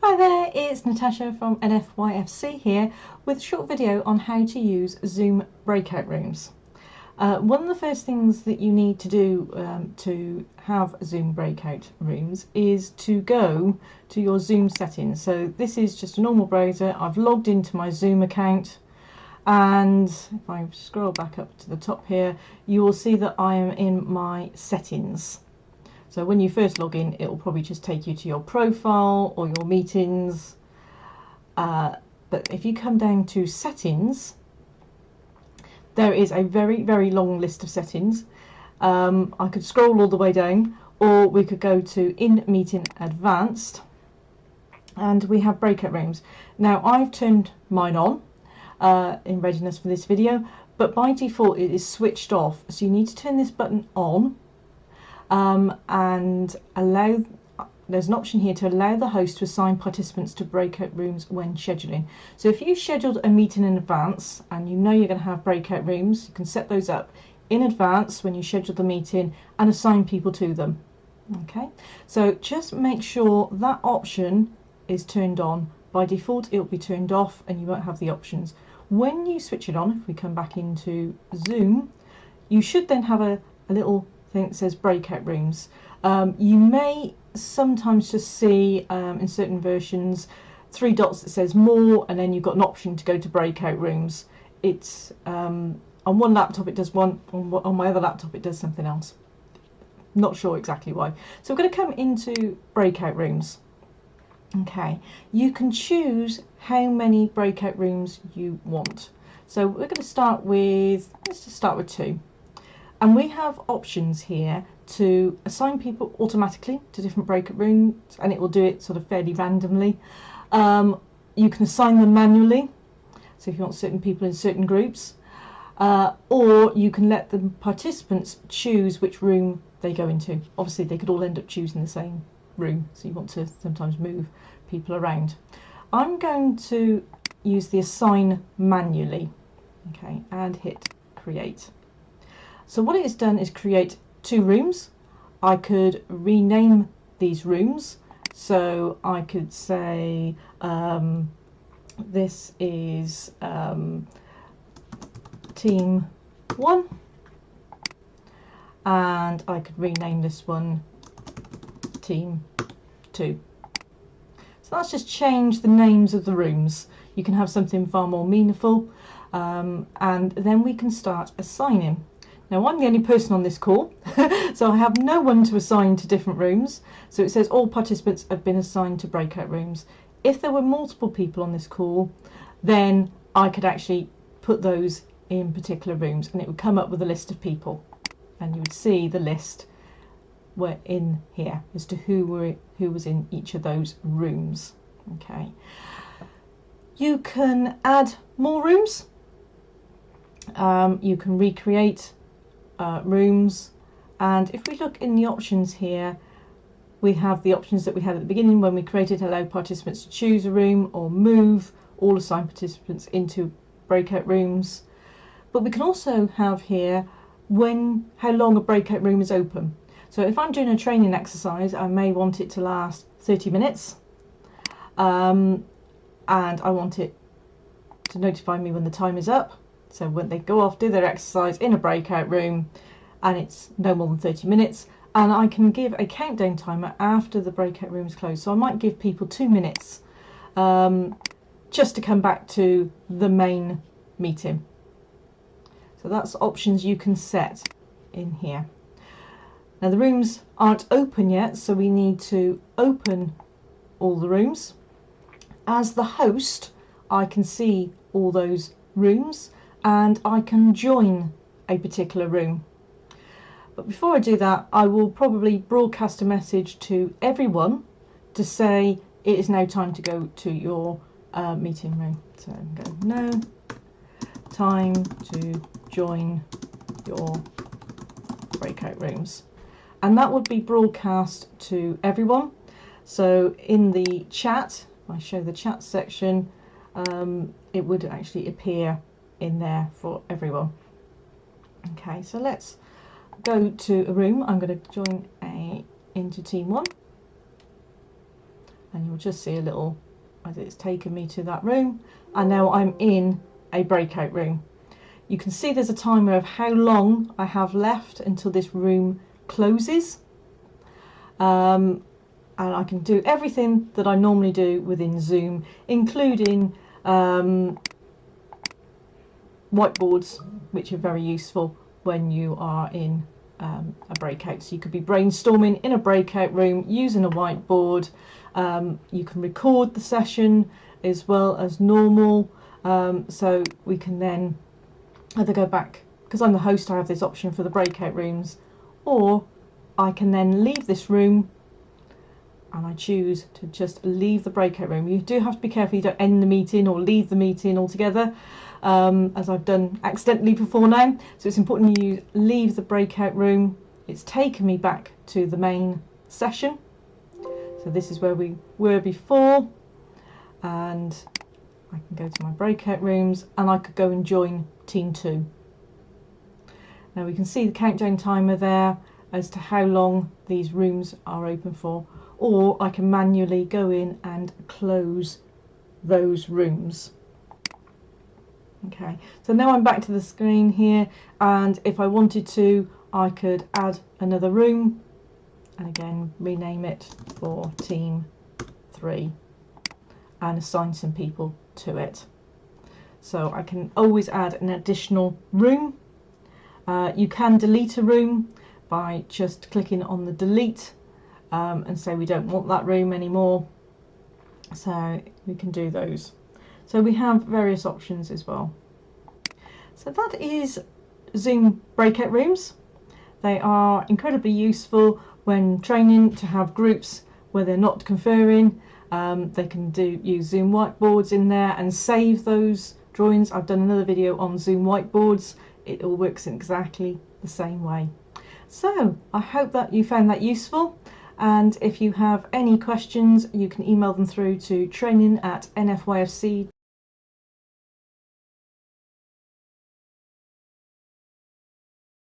Hi there, it's Natasha from NFYFC here with a short video on how to use Zoom breakout rooms. One of the first things that you need to do to have Zoom breakout rooms is to go to your Zoom settings. So this is just a normal browser. I've logged into my Zoom account, and if I scroll back up to the top here, you will see that I am in my settings. So when you first log in, it will probably just take you to your profile or your meetings. But if you come down to settings, there is a very long list of settings. I could scroll all the way down, or we could go to in meeting advanced, and we have breakout rooms. Now I've turned mine on in readiness for this video, but by default it is switched off. So you need to turn this button on. And there's an option here to allow the host to assign participants to breakout rooms when scheduling. So if you scheduled a meeting in advance and you know you're going to have breakout rooms, you can set those up in advance when you schedule the meeting and assign people to them. Okay, so just make sure that option is turned on. By default it will be turned off and you won't have the options. When you switch it on, if we come back into Zoom, you should then have a little thing that says breakout rooms. You may sometimes just see in certain versions 3 dots that says more, and then you've got an option to go to breakout rooms. It's on one laptop it does one, on my other laptop it does something else. Not sure exactly why. So we're going to come into breakout rooms. Okay, you can choose how many breakout rooms you want. So we're going to start with, let's just start with 2. And we have options here to assign people automatically to different breakout rooms, and it will do it sort of fairly randomly. You can assign them manually, so if you want certain people in certain groups, or you can let the participants choose which room they go into. Obviously they could all end up choosing the same room, so you want to sometimes move people around. I'm going to use the assign manually, okay, and hit create. So what it has done is create 2 rooms. I could rename these rooms. So I could say this is team 1, and I could rename this one team 2. So that's just changed the names of the rooms. You can have something far more meaningful, and then we can start assigning. Now I'm the only person on this call, so I have no one to assign to different rooms. So it says all participants have been assigned to breakout rooms. If there were multiple people on this call, then I could actually put those in particular rooms, and it would come up with a list of people, and you would see the list were in here as to who was in each of those rooms. Okay, you can add more rooms. You can recreate rooms, and if we look in the options here, we have the options that we had at the beginning when we created allow participants to choose a room, or move all assigned participants into breakout rooms. But we can also have here how long a breakout room is open. So if I'm doing a training exercise, I may want it to last 30 minutes, and I want it to notify me when the time is up. So when they go off, do their exercise in a breakout room, and it's no more than 30 minutes, and I can give a countdown timer after the breakout room is closed. So I might give people 2 minutes just to come back to the main meeting. So that's options you can set in here. Now the rooms aren't open yet, so we need to open all the rooms. As the host, I can see all those rooms, and I can join a particular room. But before I do that, I will probably broadcast a message to everyone to say it is now time to go to your meeting room. So I'm going, no, time to join your breakout rooms. And that would be broadcast to everyone. So in the chat, if I show the chat section, it would actually appear in there for everyone. Okay, so let's go to a room. I'm going to join into team 1, and you'll just see a little as it's taken me to that room, and now I'm in a breakout room. You can see there's a timer of how long I have left until this room closes, and I can do everything that I normally do within Zoom, including whiteboards, which are very useful when you are in a breakout. So you could be brainstorming in a breakout room using a whiteboard. You can record the session as well as normal, so we can then either go back, because I'm the host, I have this option for the breakout rooms, or I can then leave this room and I choose to just leave the breakout room. You do have to be careful you don't end the meeting or leave the meeting altogether, as I've done accidentally before now. So it's important you leave the breakout room. It's taken me back to the main session. So this is where we were before, and I can go to my breakout rooms and I could go and join team 2. Now we can see the countdown timer there as to how long these rooms are open for, or I can manually go in and close those rooms. Okay, so now I'm back to the screen here, and if I wanted to, I could add another room and again rename it for team 3 and assign some people to it. So I can always add an additional room. You can delete a room by just clicking on the delete and say we don't want that room anymore. So we can do those. So we have various options as well. So that is Zoom breakout rooms. They are incredibly useful when training to have groups where they're not conferring. They can use Zoom whiteboards in there and save those drawings. I've done another video on Zoom whiteboards. It all works in exactly the same way. So I hope that you found that useful, and if you have any questions you can email them through to training@nfyfc.co.uk,